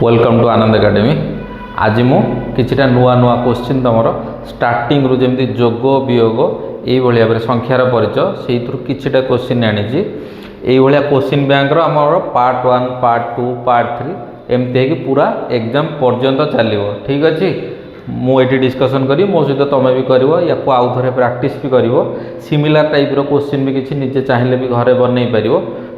Welcome to Anand academy. आज मु किछिटा नुआ नुआ क्वेश्चन तुमर स्टार्टिंग रु जेमती जोग वियोग ये भाया भाव संख्यार परिचय से किछिटा क्वेश्चन आनी ये क्वेश्चन बैंक आमर पार्ट 1 पार्ट 2 पार्ट 3 एमती है पूरा एग्जाम पर्यंत चलो। ठीक अच्छे मुझे डिस्कसन करी मो सहित तुम भी कर या आउ थे प्राक्ट भी कर सिमिलर टाइप क्वेश्चन भी किसी निजे चाहिए भी घरे बनई पार।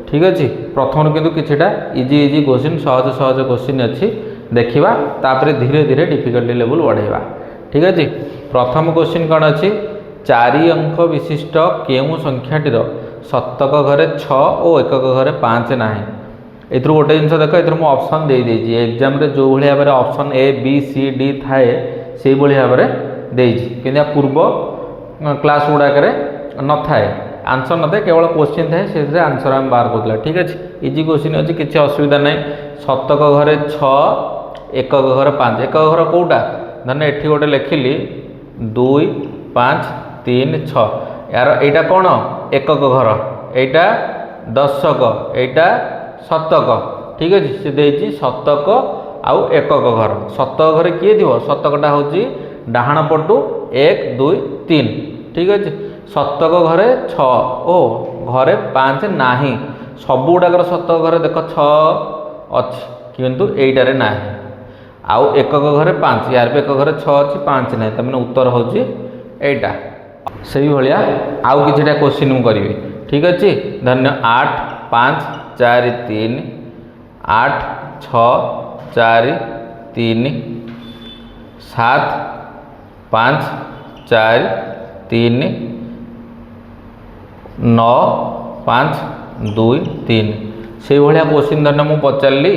ठीक अच्छे प्रथम किंतु किछिटा इजी इजी क्वेश्चन सहज सहज क्वेश्चन अच्छी देखा तापर धीरे धीरे डिफिकल्टी लेवल बढ़ेगा। ठीक अच्छे प्रथम क्वेश्चन कौन अच्छी 4 अंक विशिष्ट केउ संख्याटीर शतक घरे 6 और एकक घरे 5 ना। ए गोटे जिन देख ए ऑप्शन दे देजी एग्जाम रे जो भाया भाव option A B C D थाए से भाव में कि पूर्व क्लास गुड़ाक न थाए आंसर न थाए केवल क्वेश्चन थाए से आंसर आम बाहर करूला। ठीक अच्छे इजी क्वेश्चन अच्छी किसी असुविधा ना। शतक घरे 6 एकक घरे 5 एकक घर कौटा धर एठी गोटे लिखिली 2 5 3 6 यार एटा कौन एकक घर एटा दशक एटा शतक। ठीक अच्छे से देती शतक आउ एकक घर शतक घरे किए थी शतकटा हूँ डाहाण पटू 1 2 3। ठीक अच्छे शतक घरे 6 ओ घरे 5 ना सब गुड़ाकर शतक घरे देख 6 अच्छी किंतु एटारे ना आउ एकक घरे 5 यार भी एकक घरे 6 अच्छी 5 ना तमें उत्तर हूँ एटा से भाया आउ किछिटा क्वेश्चन मु करी। ठीक अच्छे धन्य 8 5 4 3 8 6 4 3 7 5 4 3 9 5 2 3 से भाया क्वेश्चन धरना मुझे पचारि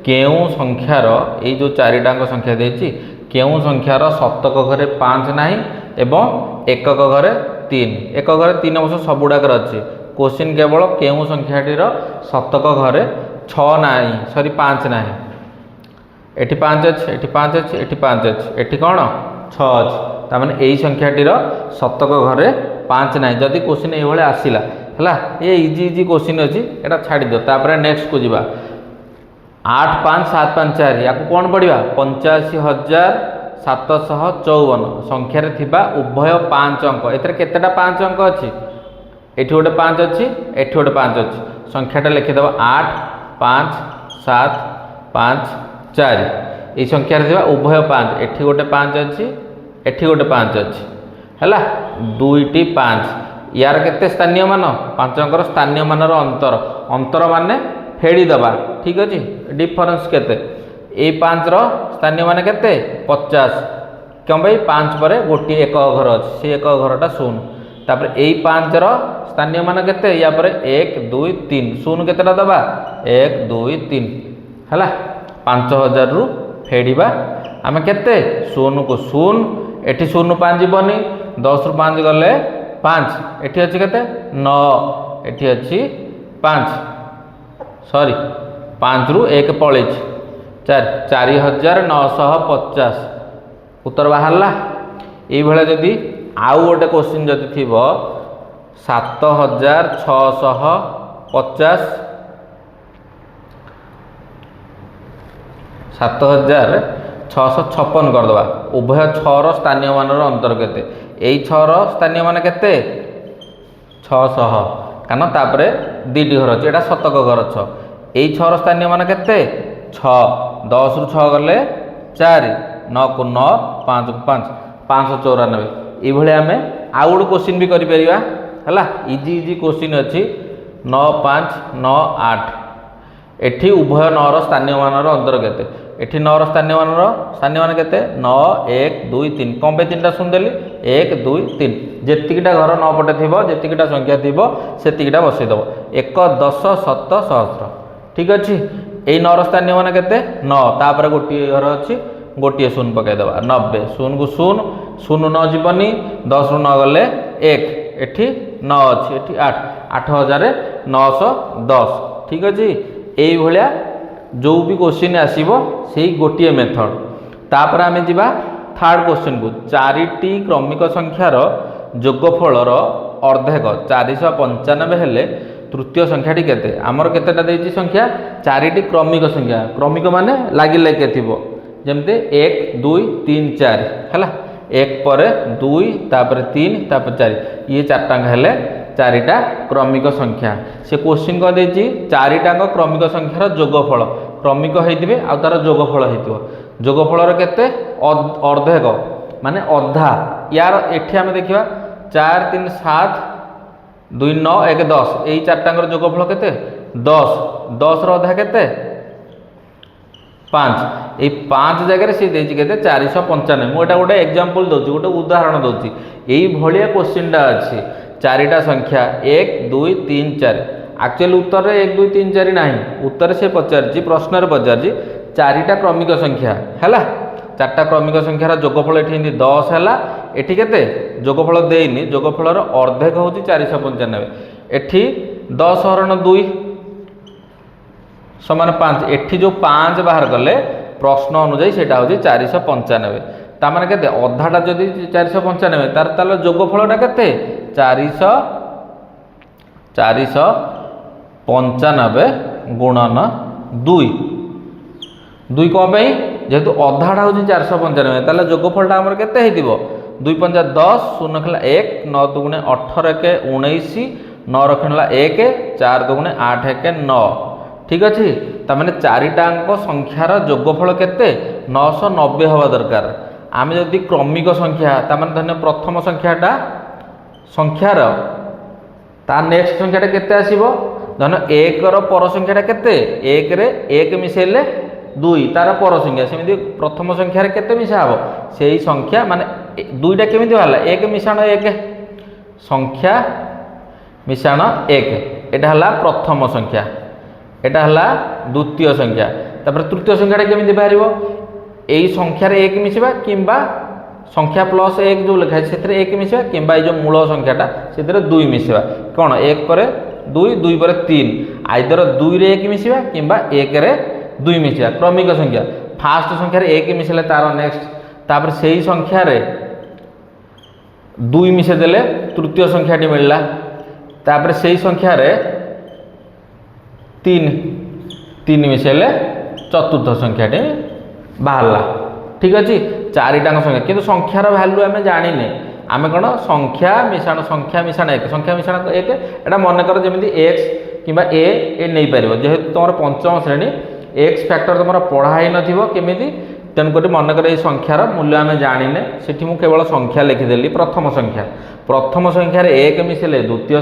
केउ संख्यार ये जो 4टाक संख्या देती केउ संख्यार शतक घरे 5 ना एवं एकक घरे 3 एकक घरे 3 अवश्य सबुड़ाक अच्छे क्वेश्चन केवल केउ संख्याटीर शतक घरे 6 ना सरी 5 ना एटी 5 अच्छे एटी 5 अच्छे एटी 5 अच्छे एटी कौन 6 अच्छे तमें यही संख्याटीर शतक घरे 5 ना जदि क्वेश्चन ये आसला है ये इजी इजी क्वेश्चन अच्छी यहाँ छाड़ दो तापर नेक्स्ट को जीवा 8 5 7 5 4 या कौन पढ़ा 85,754 संख्यार थिबा उभय 5 अंक एथरे केतेटा 5 अंक अच्छी एठी गोटे 5 अच्छी एठी गोटे 5 अच्छी संख्याटा लिखिदेव 8 5 7 5 4 ये संख्यार थिबा उभय 5 एठी गोटे 5 अच्छी एठी गोटे 5 अच्छी है 2टी 5 यार केते स्थानीय मान 5 अंकर स्थानीय मानर अंतर अंतर माने फेड़ी दबा। ठीक अच्छे डिफरेंस केते ए 5 रो स्थानीय मान केते 50 क्यों भाई 5 पर गोटे एक घर अच्छे से एक घरटा 0 तापर ए 5 रो स्थानीय मान केते या पर 1 2 3 0 केतेटा दबा 1 2 3 है 5000 रु फेड़ा आम केते 0 को 0 एटी 0 5 जीवनी 10 रु 5 गले 5 एटी अच्छी केते 9 एटी अच्छी 5 सॉरी 5 रु 1 पड़े 4,950 उत्तर बाहरला। ये जदि आउ गोटे क्वेश्चन जदि थी 7,650 7,656 करदे उभय 6 स्थानीय मानर अंतर केते यही 6 स्थानीय मान केते 600 कारण तापर 2टी घर अच्छे यहाँ शतक घर 6 यही 6 स्थानीय मान केते 6 10 रु 6 गले 4 9 को 9 5 को 5 594 ये आम आउ गोटे क्वेश्चन भी करें है इजी इजी क्वेश्चन अच्छी 9 5 9 8 एठी उभय 9 स्थानीय मानर अंतर केते एठी 9 स्थानीय मान केते 9 1 2 3 कौन पे 3टा सुनदेली 1 2 3 जेतिकीटा घर 9 पटे थी जेतिकीटा संख्या थी सेतिकीटा बसईदेव 1 10 7 सहस्र। ठीक अच्छे यही 9 स्थानीय मान केते 9 तापर गोटे घर अच्छी गोटे 0 पकईदेवा 90 0 को 0 0 9 जीवनी 10 रु 9 गले 1 एठी 9 अच्छी एठी 8 8,910। ठीक अच्छे यही भाया जो भी क्वेश्चन आसो से गोटे मेथड तापर आम जा थर्ड क्वेश्चन को 4टी क्रमिक संख्यार जोगफलर अर्धेक 495 हेले तृतीय संख्याटी केते आमर केतेटा देछि संख्या चारिटी क्रमिक संख्या क्रमिक माने लागी लागे थिबो जेमते 1 2 3 4 हैला 1 पर 2 तापर 3 तापर 4 ये चारटांग हेले चारिटा क्रमिक संख्या से क्वेश्चन को देछि चारिटांग क्रमिक संख्यार जोगफल क्रमिक हेतिबे आ तार जोगफल हेतिबो जोगफल रे केते अर्धेक माने अधा यार एठी हम देखिबा 4 3 7 2 9 1 10 एई चारटांगर जोगफल केते 10 10 रो अधा केते 5 ए 5 जगह रे से देछि केते 495 मु एटा गोटे एग्जांपल दोछि गोटे उदाहरण दोछि एई भलिया क्वेश्चनटा अछि चारिटा संख्या 1 2 3 4 एक्चुअली उत्तर रे 1 2 3 4 नाही उत्तर से पचारछि प्रश्न रे पचारछि चारिटा क्रमिक संख्या हैला चारटा क्रमिक संख्यार जोगफल एठी 10 हैला एठी केते जोगफल देइनी जोगफल रो अर्धेक होछि 495 एठी 10 हरण 2 समान 5 एठी जो 5 बाहर कले प्रश्न अनुसार सेटा होछि 495 ता माने केते अधाटा जदि 495 तार ताले जोगफलटा केते 495 गुणन 2 2 को पई जेहेतु अधाटा होछि 495 ताले जोगफलटा हमर केते हेतिबो 2 5 10 0 खला 1 9 दुगुणे 18 के 19 9 रखनला 1 4 दुगुणे 8 के 9 ठीक अछि ता माने चारिटांक संख्यार जोगफल केते 990 हवा दरकार आमे जदि क्रमिक संख्या ता माने धन्य प्रथम संख्याटा संख्यार ता नेक्स्ट संख्याटा केते आसीबो धन्य 1 रो पर संख्याटा केते 1 रे 1 मिसेले 2 तार पर संख्या सेमिति प्रथम संख्या रे केते मिसा हबो सेही संख्या माने 2टा केमिति होला 1 मिसाण 1 संख्या मिसाण 1 एटा हला प्रथम संख्या एटा हला द्वितीय संख्या तापर तृतीय संख्याटा केमिति बाहरिबो एई संख्या रे 1 मिसिबा किंबा संख्या प्लस 1 जो लिखा है सेतरे 1 मिसिबा किंबा ए जो मूल संख्याटा सेतरे 2 मिसिबा कोन 1 पर 2 2 पर 3 आइदर 2 रे 1 मिसिबा किंबा 1 रे 2 मिसिबा क्रमिक संख्या फास्ट संख्या रे 1 मिसिले तार नेक्स्ट तापर सेही संख्या रे 2 मिसे देले तृतीय संख्याटी मिलला तापर सेही संख्या रे 3 मिसेले चतुर्थ संख्याटी बाहरला ठीक अछि चारिटांग संख्या किंतु संख्यार वैल्यू आमे जानिने आमे कोन संख्या मिसाण 1 संख्या मिसाण 1 एटा मन कर जेमिति x किबा a ए नै परिबो जेहेतु तमर पंचम श्रेणी x फैक्टर तमर पढाई नथिबो केमिति तेन कोटी मन कर ए संख्यार मूल्य आमे जानिने सेठी मु केवल संख्या लिखि देली प्रथम संख्या रे 1 मिसेले द्वितीय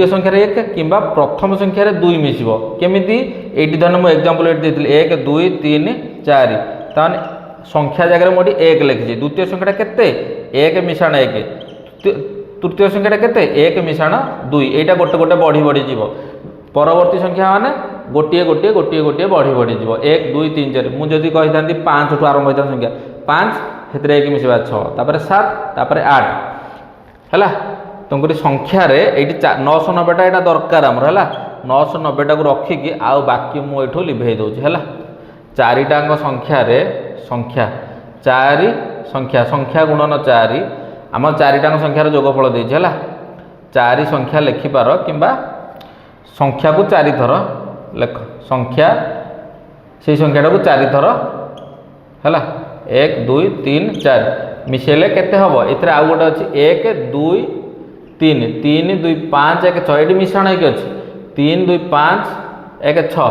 संख्या रे 1 किंबा प्रथम संख्या रे 2 मिसिबो केमिति एटी धन मु एग्जांपल एटी देतिली 1 2 3 4 ताने संख्या जगह रे मोडी 1 लिखिछि द्वितीय संख्याटा केते 1 मिसाण 1 तृतीय संख्याटा केते 1 मिसाण 2 एटा गोटे गोटे बढ़ी जीवो परवर्ती संख्या माने गोटिए बढ़ी जीवो 1 2 3 4 मु जदी कहि थांती 5 टु आरंभ होता संख्या 5 हेतरे 1 मिसिबा 6 तापर 7 तापर 8 हला तुमको संख्या रे 990 टा एटा दरकार हमर हला 990 टा को रखी कि आ बाकी मु एठो लिभे दोछि हला चारिटांग संख्या रे संख्या 4 संख्या गुणन 4 आम चारिटांग संख्यार जोगफल देछि हला 4 संख्या लिखि पार किंबा संख्या को 4 थर लेख संख्या से संख्याटा को 4 थर हला 1 2 3 4 मिसेले केते हबो एथरे आ गोटे अछि 1 2 3 3 2 5 1 6 एटी मिसाण एक अछि 3 2 5 1 6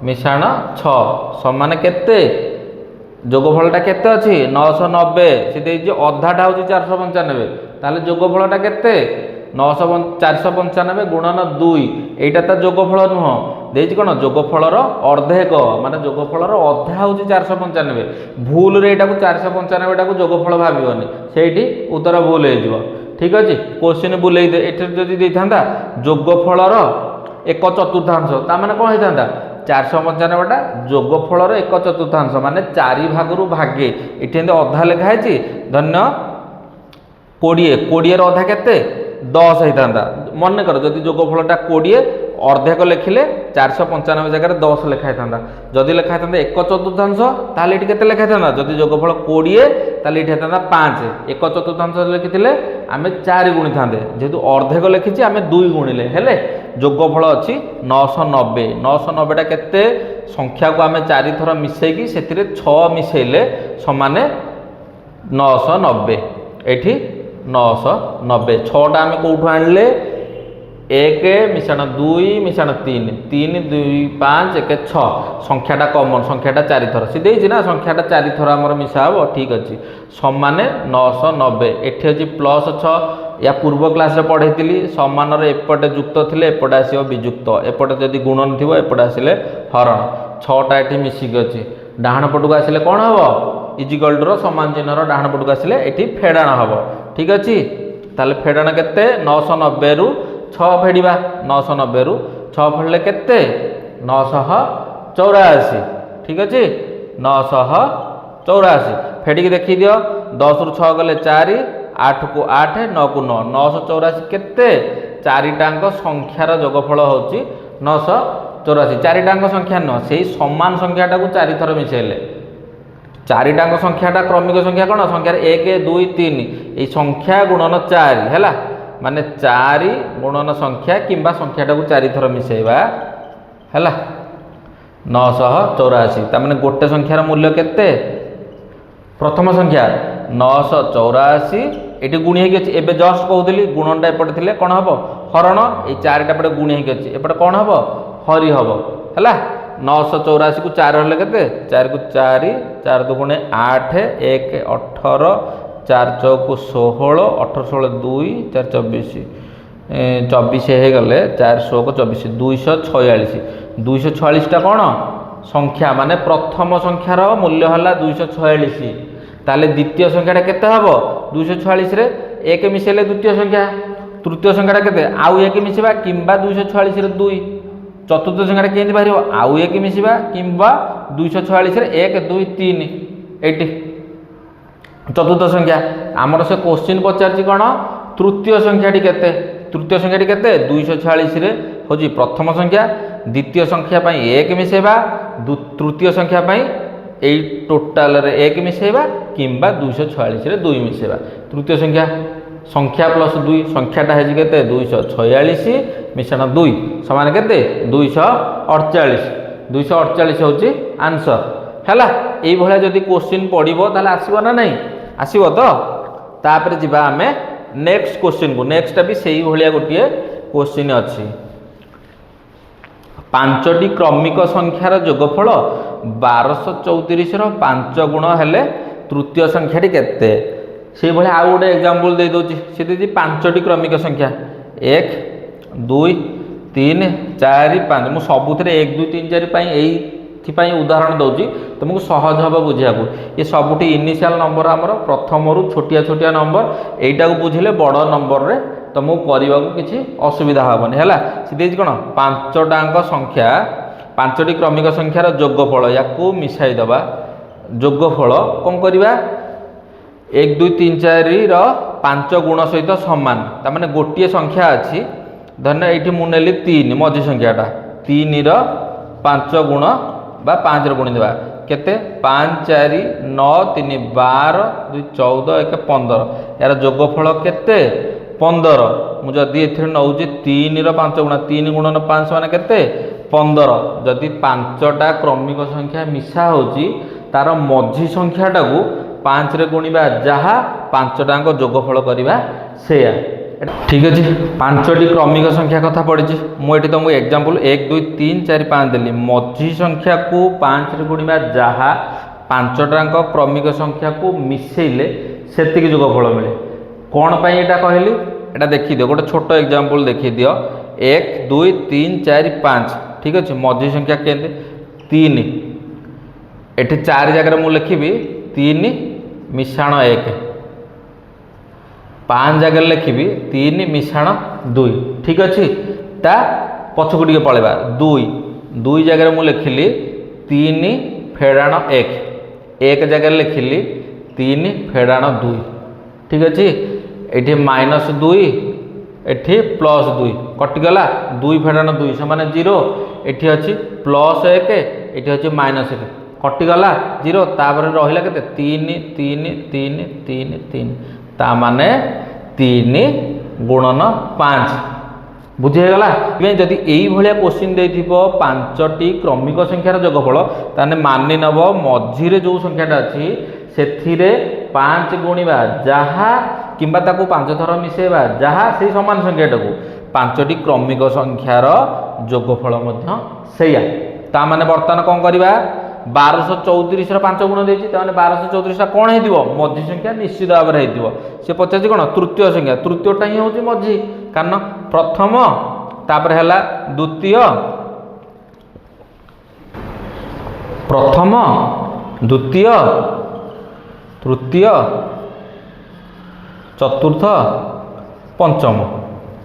मिसाण 6 समान केते जोगफलटा केते अछि 990 से देइ जे अधाटा होछि 495 ताले जोगफलटा केते 495 गुणन 2 एटा त जोगफल नुह देइ कोन जोगफलर अर्धेक माने जोगफलर अधा होछि 495 भूल रे एटा को 495 टा को जोगफल भाबियोनी सेठी उत्तर भूल हे जिवो ठीक अछि क्वेश्चन बुलेइ दे एठी जदी देइथांदा जोगफलर 1/4 ता माने कोन हेतांदा 495 टा जोगफलर 1/4 माने 4 भागरु भागे एठी अधा लेखा है धन्य 20 रो अधा केते 10 हेतांदा मन कर जदि जोगफलटा 20 अर्धेक लिखिले 495 जगह 10 लेखा हेतांदा जदि लेखा हेतांदा 1/4 ताले एठी केते लेखा हेतांदा जदि जोगफल 20 ताले एठी हेतांदा 5 1/4 लिखिथिले आमे 4 गुणी थांदे जेतु अर्धेक लिखिछि आमे 2 गुणिले हेले যোগফଳ ଅଛି 990। 990ଟା କେତେ ସଂଖ୍ୟାକୁ ଆମେ 4 ଥର ମିଶେଇକି ସେଥିରେ 6 ମିଶେଇଲେ ସମାନେ 990। ଏଠି 990 6ଟା ଆମେ କୋଉଠୁ ଆଣିଲେ 1 ମିଶାଣ 2 ମିଶାଣ 3 3 2 5 1 6 ସଂଖ୍ୟାଟା କମନ ସଂଖ୍ୟାଟା 4 ଥର ସେ ଦେଇଛି ନା ସଂଖ୍ୟାଟା 4 ଥର ଆମର ମିଶା ହେବ ଠିକ୍ ଅଛି ସମାନେ 990। ଏଠି ଅଛି +6 या पूर्व क्लास रे पढ़ेइतिली समानर एपटे युक्त थिले एपटे आसीबो वियुक्त एपटे जदि गुणन थिबो एपटे आसिले हरण 6टा एठी मिसिक अछि डाहण पटुक आसिले कोन हबो इजिकल टू रो समान चिन्हर डाहण पटुक आसिले एठी फेडाण हबो ठीक अछि ताले फेडाण केते 990 रु 6 फेडिबा 990 रु 6 फेडले केते 984 ठीक अछि 984 फेडिक देखि दियो 10 रु 6 गले 4 8 को 8 9 को 9 984 केते चारिटांक संख्यार जोगफल होची 984 चारिटांक संख्या न सेही समान संख्याटा को 4 थर मिसेले चारिटांक संख्याटा क्रमिक संख्या कोन संख्यार 1 2 3 ए संख्या गुणन 4 हैला माने 4 गुणन संख्या किंबा संख्याटा को 4 थर मिसेबा हैला 984 ता माने गोटे संख्यार मूल्य केते प्रथम संख्या 984 एटी गुणी हेकि अछि एबे जस्ट कहउतली गुणनटा एपटे थिले कोन हबो हरण ए चारटा पटे गुणी हेकि अछि एपटे कोन हबो हरि हबो हैला 984 को 4 हले केते 4 को 4 4 2 गुणे 8 1 18 4 4 को 16 18 16 2 4 24 24 हे गले 4 16 को 24 246 246 टा कोन संख्या माने प्रथम संख्यार मूल्य हला 246 ताले द्वितीय संख्याटा केते हबो 246 रे 1 मिसेले द्वितीय संख्या तृतीय संख्याटा केते आउ 1 मिसिबा किंबा 246 रे 2 चतुर्थ संख्याटा केंति बाहिरो आउ 1 मिसिबा किंबा 246 रे 1 2 3 एटी चतुर्थ संख्या हमर से क्वेश्चन पचारछि कोन तृतीय संख्याटी केते 246 रे होजी प्रथम संख्या द्वितीय संख्या पई 1 मिसेबा तृतीय संख्या पई ए टोटाल रे 1 मिसेबा किंबा 246 रे 2 मिसेबा तृतीय संख्या प्लस 2 संख्याटा हेजी केते 246 मिश्रण 2 समान केते 248 होची आंसर हैला एई भलिया जदी क्वेश्चन पडिबो ताले आसीबो ना नहीं आसीबो तो तापर जिबा हमें नेक्स्ट क्वेश्चन को नेक्स्ट भी सेही भलिया गोटिए क्वेश्चन अछि पांचटी क्रमिक संख्यार जोगफल 1234 रो 5 गुण हेले तृतीय संख्याटी केते से भले आ गोटे एग्जांपल दे दोची से देजी पांचटी क्रमिक संख्या 1 2 3 4 5 मु सबुथरे 1 2 3 4 पई एथि पई उदाहरण दउची तुमको सहज हबो बुझिया को ये सबुटी इनिशियल नंबर हमर प्रथम रु छोटिया छोटिया नंबर एटा को बुझिले बड़ नंबर रे तुमको करबा को किछि असुविधा हबनी हैला से देजी कोन पांचटांक संख्या पांचटी क्रमिक संख्यार जोगफल याकू मिसाई दबा जोगफल कोन करबा 1 2 3 4 रो 5 गुण सहित समान ता माने गोटिए संख्या अछि धन्य एठी मु नेली 3 मझी संख्याटा 3 रो 5 गुण बा 5 रो गुणी देबा केते 5 4 9 3 12 2 14 1 15 यार जोगफल केते 15 मु जदी एथि नउजी 3 रो 5 गुण 3 गुणन 5 माने केते 15 जदि 5टा क्रमिक संख्या मिसा होची तार मझी संख्याटा को 5 रे गुणिबा जहा 5टांक जोगफल करिबा सेया ठीक अछि 5टी क्रमिक संख्या कथा पडिछि मु एठी तुमको एग्जांपल 1 2 3 4 5 देली मझी संख्या को 5 रे गुणिबा जहा 5टांक क्रमिक संख्या को मिसेइले सेतिकी जोगफल मिले कोन पई एटा कहली एटा देखि दियो गोटे छोटो एग्जांपल देखि दियो 1 2 3 4 5 ठीक अछि मझी संख्या केते 3 एठी 4 जगह मु लिखिबी 3 मिश्रण 1 5 जगह लिखिबी 3 मिश्रण 2 ठीक अछि ता पछकु टिके पळेबा 2 जगह मु लिखिली 3 फेडाण 1 जगह लिखिली 3 फेडाण 2 ठीक अछि एठी -2 एठी +2 कटि गला 2 फेडाण 2 समान 0 एठी अछि +1 एठी अछि -1 कटि गला 0 तापर रहिला केते 3 3 3 3 3 ता माने 3 गुणन 5 बुझीगला जदि यही क्वेश्चन देथिबो 5टी क्रमिक संख्यार जोगफल ताने मानि नब मझिरे जो संख्याटा अच्छी से 5 गुणिबा जहा किंबा ताकू 5 थर मिसेबा जहा से समान संख्याटा को 5टी क्रमिक संख्यार जोगफल मध्य सेया ता माने बर्तमान कौन करबा 1234 रो 5 गुण देछि ताने 1234 टा कोन हेदिबो मझी संख्या निश्चित भाव रे हेदिबो से पचासी कोन तृतीय संख्या तृतीयटा ही होछि मझी कारण प्रथम तापर हैला द्वितीय प्रथम द्वितीय तृतीय चतुर्थ पंचम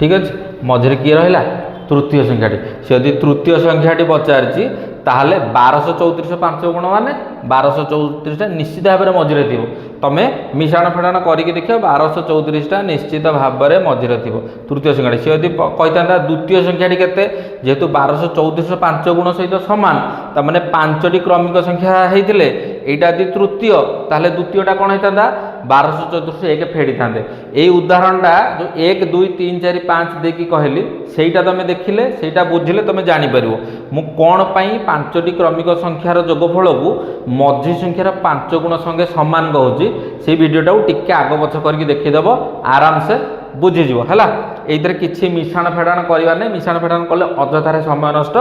ठीक अच्छे मझे किए रहा तृतीय संख्याटी से यदि तृतीय संख्याटी पचारि ताहले 1234 5 गुण माने 1234 निश्चित भाव में मझे थी तुम मिशाण फेड़ाण करके देख 1234 निश्चित भाव में मझे थी तृतीय संख्याटी सी यदि कही था द्वितीय संख्याटी केते जेहेतु 1234 5 गुण सहित सामान तमाने 5टी क्रमिक संख्या होते यहाँ यदि तृतीय ताहले द्वितीयटा कौन होता 1234 1 फेड़ी था यही उदाहरणटा जो 1 2 3 4 5 देखी कहली सेटा तुम देखिले सेटा बुझिले तुम जापर मु कौन पाई 5टी क्रमिक संख्यार जोगफल को मझी संख्यार 5 गुण संगे सामान कहूँ से भिडटा को टिके आग पछ करके देखीदेव आराम से बुझीज है किसी मिशाण फेड़ाण करार नहीं मिशाण फेड़ाण कले अଯथार समय नष्ट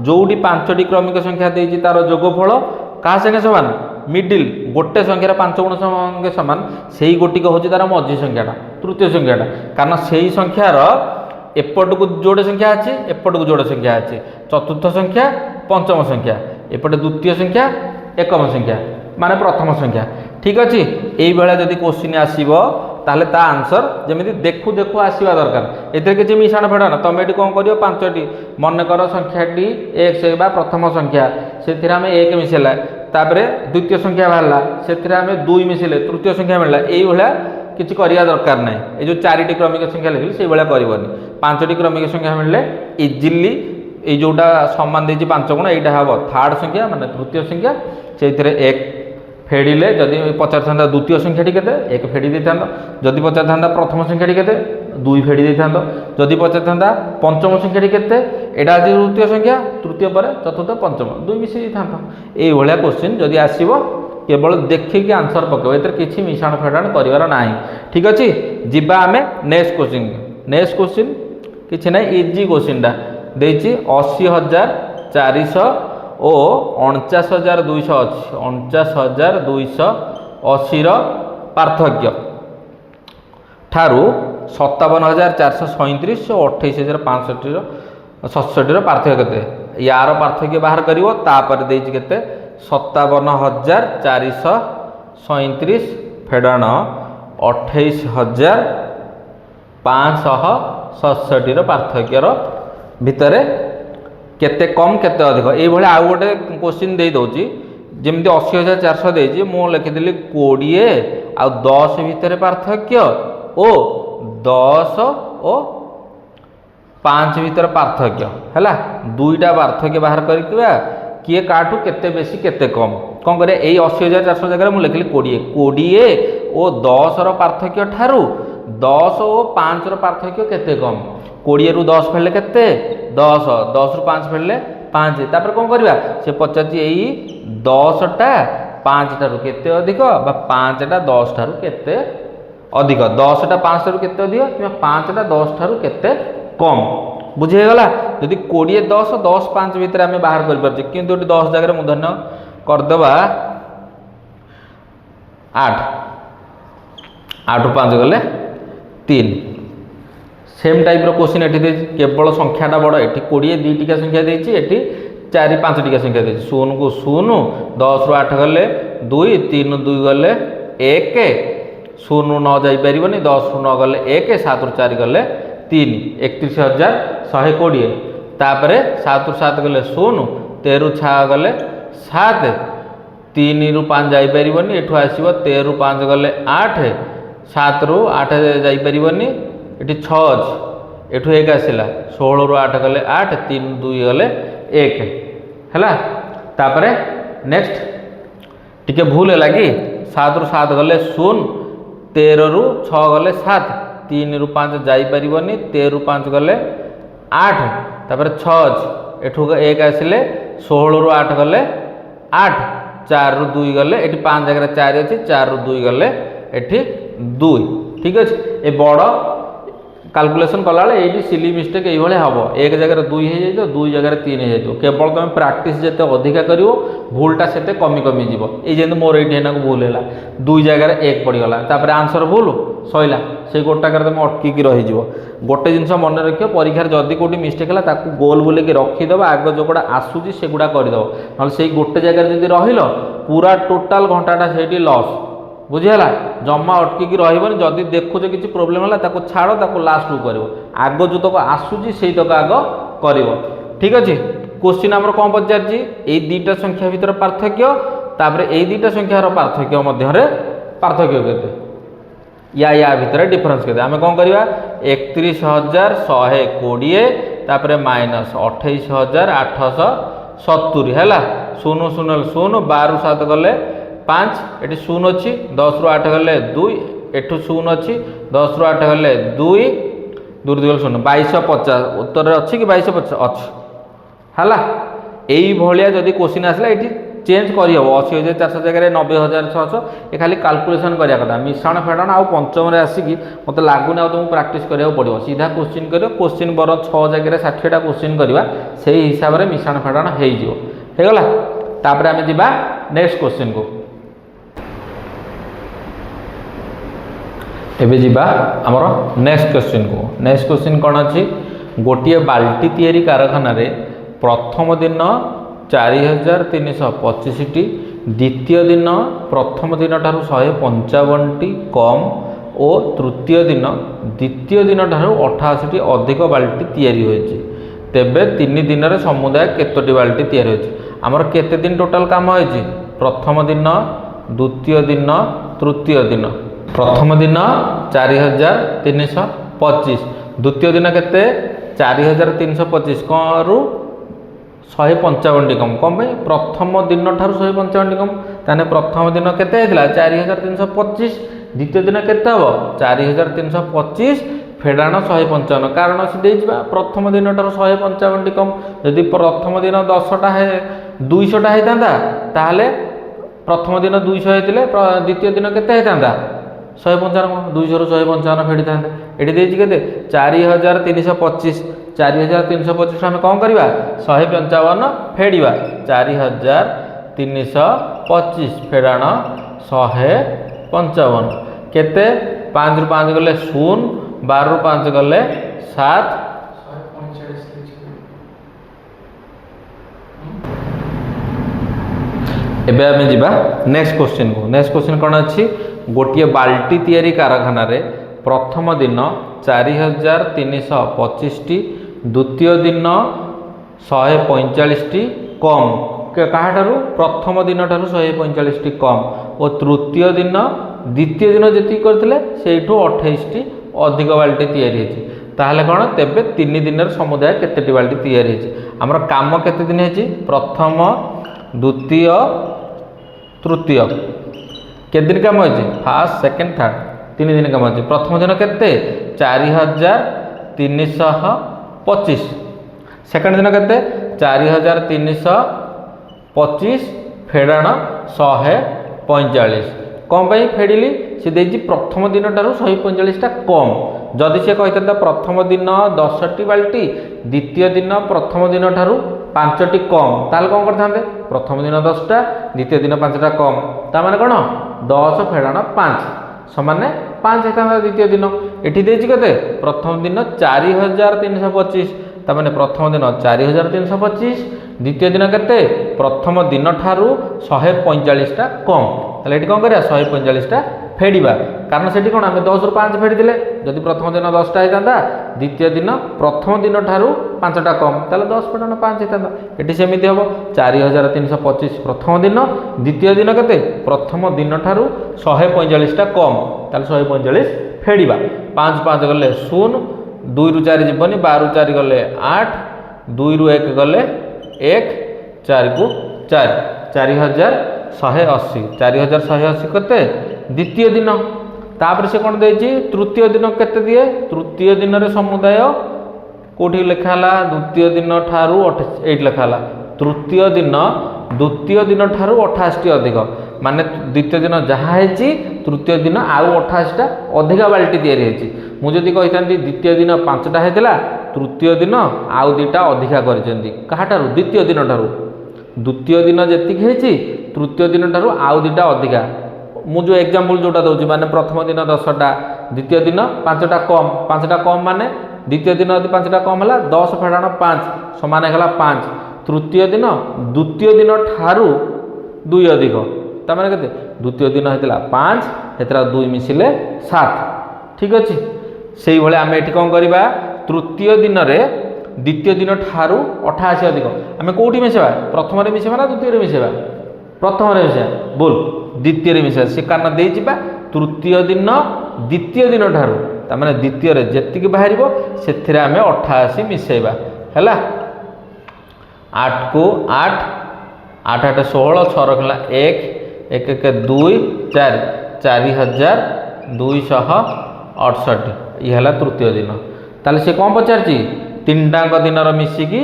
जोटी 5टी क्रमिक संख्या देती तार जोगफल क्या संगे सामान मिडिल गोटे संख्यार 5 गुण संगे सामान से ही गोटिक हूँ तार मझी संख्याटा तृतीय संख्याटा कारण से ही संख्यार एपट को जोड़े संख्या अच्छी एपट को जोड़े संख्या अच्छी चतुर्थ संख्या पंचम संख्या एपटे द्वितीय संख्या एकम संख्या माने प्रथम संख्या ठीक अच्छे यही जदि क्वेश्चन आसो ताहले ता आंसर जमी देखु देखु आसवा दरकार एथे किसी मिशाण फेड़ाण तुम ये कौन कर 5टी मनकर संख्याटी x प्रथम संख्या से आम 1 मिसेला तापर द्वितीय संख्या बाहरला से आम 2 मिसेले तृतीय संख्या मिलला यही किसी करिया दरकार ना ये जो 4टी क्रमिक संख्या लिखी से भाया करनी 5टी क्रमिक संख्या मिलले इजिली ये जोटा सामान देती 5 गुण यहाँ हम थर्ड संख्या माने तृतीय संख्या से एक फेड़िले जदि पचार था द्वितीय संख्याटी के 1 फेड़ी दे था जदि पचार था प्रथम संख्याटी के 2 फेड़ी दे था जदि पचार था पंचम संख्याटी के यहाँ तृतीय संख्या तृतीय पर चतुर्थ पंचम 2 मिसई था ये क्वेश्चन जदि आसो केवल देखिए आंसर पकेब ए किसी मिशाण फेड़ाण करार ना ठीक अच्छे जीवा आम नेक्स्ट क्वेश्चन किसी ना इजी क्वेश्चनटा देती 80,400 और 49,200 अच्छी 49,280 पार्थक्य ठारू 57,437 और 28,567 पार्थक्य केते यार पार्थक्य बाहर करिवो तापर देछि केते 57,437 फेड़ाण 28,567 पार्थक्यर भितर केते कम केते अधिक ये आउ गोटे क्वेश्चन दे दौची जमी 80,400 देजी मु लिखिदी 20 आ 10 भितर पार्थक्य ओ 10 और 5 भितर पार्थक्य है दुईटा पार्थक्य बाहर करके किए काठू केते बेसी केते कम कौन करें यही 80,400 जगह मुझे लिखिली 20 और 10 पार्थक्य ठारू 10 और 5 पार्थक्य केते कम 20 रु 10 फेले केते 10 10 रु 5 फेले 5 तापर कौन करवा से पचार यही 10टा 5 ठारू केते अधिक बा 5टा 10 ठारू केते अधिक 10टा 5 ठारू केते अधिक कि 5टा 10 ठारू केते कम बुझीगला जदि 20 10 10 5 भितर आम बाहर कर 10 जगह मुझे धन्य करदे 8 8 रु 5 गले 3 सेम टाइप क्वेश्चन ये केवल संख्याटा बड़ ये 20 2 टिका संख्या देती ये 4 5 टिका संख्या देती 0 को 0 10 रु 8 गले 2 3 2 गले 1 0 9 जापर 10 रु 9 गले 1 7 रु 4 गले 3 31,120 तापर 7 रु 7 गले 0 13 रु 6 गले 7 3 रु 5 जापर एठू आसो 13 रु 5 गले 8 7 रु 8 जापर ये 6 अच्छी एठू 1 आसला 16 रु 8 गले 8 3 2 गले 1 है तापर नेक्स्ट टिके भूल है कि 7 रु 7 गले 0 13 रु 6 गले 7 3 रु 5 जापर 13 रु 5 गले 8 तापर 6 अछि एठू 1 आसिले 16 रु 8 गले 8 4 रु 2 गले एठी 5 जगह 4 अछि 4 रु 2 गले एठी 2 ठीक अछि ए बड़ कैलकुलेशन कला ये सिली मिस्टेक ये हम एक जगह 2 हो 2 जगह 3 हो केवल तुम प्रैक्टिस जिते अधिका कर भूलटा से कमी कमी जीव ये मोर ये भूल है 2 जगह 1 पड़गला आंसर भूल सैला से गोटाक तुम अटकिकी रही गोटे जिन मन रख परीक्षार जदि कौटी मिस्टेक है गोल बुलेक रखीदेव आग जोगुड़ा आसूसी से गुड़ा करदेव ना से गोटे जगह जब रही पूरा टोटाल घंटाटा से लस बुझीगला जमा अटकिकी रही जदि देखुच कि प्रोब्लेम है छाड़ लास्ट को कर आग जो तक आसूची से तक आग कर ठीक अच्छे क्वेश्चन आम कौन पचार ये दुईटा संख्या भितर पार्थक्य तापर ये दुईटा संख्यार पार्थक्य मध्य पार्थक्य केते या भितर डिफरेन्स केते आम कौन करवा 31,120 तापर माइनस 28,870 है शून्य शून्य शून्य 12 7 गले 5 ये शून्य अच्छी 10 रु 8 गले 2 एठू शून्य अच्छी 10 रु 8 गले 2 2 2 शून्य 2250 उत्तर अच्छी कि 2250 अच्छी है यही भाया जदि क्वेश्चन आसला ये चेंज करहब 80,400 जगह 90,600 ये खाली कैलकुलेशन करा कथा मिश्रण फेड़ाण आ पंचम आसिक मत लगुनि तुमको प्रैक्टिस करा पड़ो सीधा क्वेश्चन कर क्वेश्चन बर 6 जगह 60टा क्वेश्चन करवा से हिसाब से मिश्रण फेड़ाण होगला तापर आम जा नेक्स्ट क्वेश्चन को एबे जीवा आमर नेक्स्ट क्वेश्चन कौन अच्छी गोटे बाल्टी तैयारी कारखाना प्रथम दिन 4,325 टी द्वितीय दिन प्रथम दिन ठारू 155 टी कम और तृतीय दिन द्वितीय दिन ठारू 88 टी अधिक बाल्टी तैयारी होइछि तेबे 3 दिन रे समुदाय केतोटी बाल्टी तैयारी होइछि आमर केते दिन टोटल काम होइछि प्रथम दिन द्वितीय दिन तृतीय दिन प्रथम दिन 4,325 द्वितीय दिन केते 4,325 करू 155 टी कम कम प्रथम दिन ठारू 155 टी कम ताने प्रथम दिन केते हेतला 4,325 द्वितीय दिन केते हबो 4,325 फेडाण 155 कारण से देइबा प्रथम दिन ठारू 155 टी कम यदि प्रथम दिन 10टा है 200टा हेतांदा ताहले प्रथम दिन 200 हेतिले द्वितीय दिन केते हेतांदा 155 200 रु 155 फेड़ी था ये देखिए के 4,325 4,325 आम कौन करवा 155 फेड़ा 4,325 फेड़ाण 155 केते 5 रु 5 गले 0 12 रु 5 गले 7 एबे आम जा नेक्स्ट क्वेश्चन कौन अच्छी गोटे बाल्टी तैयारी कारखाना प्रथम दिन 4,325 टी द्वितीय दिन 145 टी कम क्या प्रथम दिन ठारू 145 टी कम और तृतीय दिन द्वितीय दिन जी करते से 28 टी अधिक बाल्टी तैयारी ताहले कौन तेबे 3 दिन समुदाय केते बाल्टी तैयारी आमर काम केते दिन है प्रथम द्वितीय तृतीय के दिन काम हो फास्ट सेकेंड थर्ड 3 दिन काम हो प्रथम दिन केते 4,325 सेकेंड दिन केते 4,325 फेड़ाण 145 कौन फेड़िली सी देजी प्रथम दिन ठारू 145टा कम जदि से कही प्रथम दिन 10टी बाल्टी द्वितीय दिन प्रथम दिन ठारू 5टी कम ताल कौन करते प्रथम दिन 10टा द्वितीय दिन 5टा कम ताने कौन 10 फेड़ाण 5 समान 5 होता द्वितीय दिन ये के प्रथम दिन 4,325 ताने प्रथम दिन 4,325 द्वितीय दिन के प्रथम दिन ठारू 145टा कम ताले कौन कर 145टा फेड़ा कारण से कौन आम 10 रु 5 फेड़ी देले जदि प्रथम दिन 10टा होता द्वितीय दिन प्रथम दिन ठारू 5टा कम ताले 10 फेड़ाण 5 होता ये सेमती हम 4,325 प्रथम दिन द्वितीय दिन के प्रथम दिन ठारू 145टा कम ताले 145 फेड़ा 5 5 गले 0 2 रु 4 जीवनी 12 रु 4 गले 8 2 रु 1 गले 1 4 को 4 4,180 4,180 केते द्वितीय दिन तापर से कौन देती तृतीय दिन केते दिए तृतीय दिन रे समुदाय कौटी लिखाला द्वितीय दिन ठारू 8 लिखाला तृतीय दिन द्वितीय दिन ठारू 28 अधिक माने द्वितीय दिन जहाँ है तृतीय दिन आउ 28टा अधिका बाल्टी तैयारी मुझे कही द्वितीय दिन 5टा होता तृतीय दिन आउ 2टा अधिका कर द्वितीय दिन ठारू द्वितीय दिन जी तृतीय दिन ठारू आउ 2टा अधिका मु जो एग्जांपल जोटा दूसरी माने प्रथम दिन 10टा द्वितीय दिन 5टा कम माने द्वितीय दिन यदि 5टा कम है 10 फेड़ाण 5 समान है 5 तृतीय दिन द्वितीय दिन ठारू 2 अधिक तमें के द्वितीय दिन होता 5 से 2 मिसिले 7 ठीक अच्छे से भाई आम ये कौन करवा तृतीय दिन में द्वितीय दिन ठारू 88 अधिक आम कौटी मिसेबा प्रथम मिसेबा ना द्वितीय मिसेबा प्रथम मिसेबा बोल द्वितीय मिसेबा से कारण दे तृतीय दिन द्वितीय दिन ठारू तमें द्वितीय जी बाहर से 88 मिसेबा है 8 को 8 8 8 16 6 रखला 1 1 1 2 4 4268 ये है तृतीय दिन ताले से कौन पचार तीनटाक दिन मिसिकी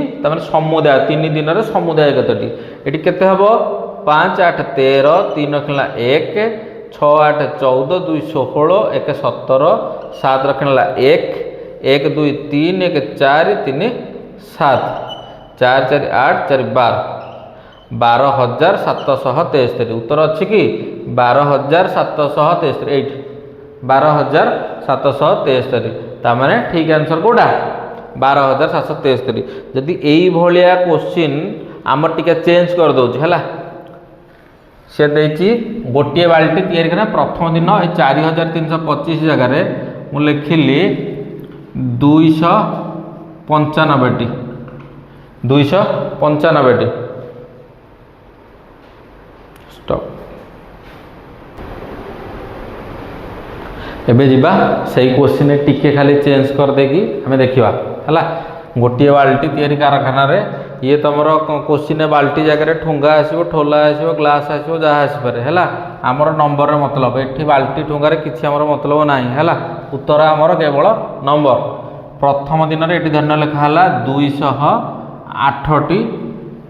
समुदाय 3 दिन समुदाय कतटी ये केते हम 5 8 13 3 रखला 1 6 8 14 2 16 1 17 7 रखला 1 1 2 3 1 4 3 7 4 4 8 4 12,773 उत्तर अच्छी कि 12,773 8 12,773 तामाने ठीक आंसर कोड़ा 12,773 जदि यही भाया क्वेश्चन आम टिके चेंज कर दौर है से देती गोटे बाल्टी तैयारी करना प्रथम दिन ये 4,325 जगार मुझे लिखिली 295टी 295टी स्टॉप एबे जीवा सही क्वेश्चन टिके खाली चेंज कर देगी हमें देखा है गोटे बाल्टी तैयारी कारखाना रे ये तुम क्वेश्चन बाल्टी जगह ठुंगा आसो ठोला आसो ग्लास आसो जहाँ आसपे है आमर नंबर मतलब ये बाल्टी ठुंगार किसी आमर मतलब ना है उत्तर आमर केवल नंबर प्रथम दिन ये धन्य लिखा 208टी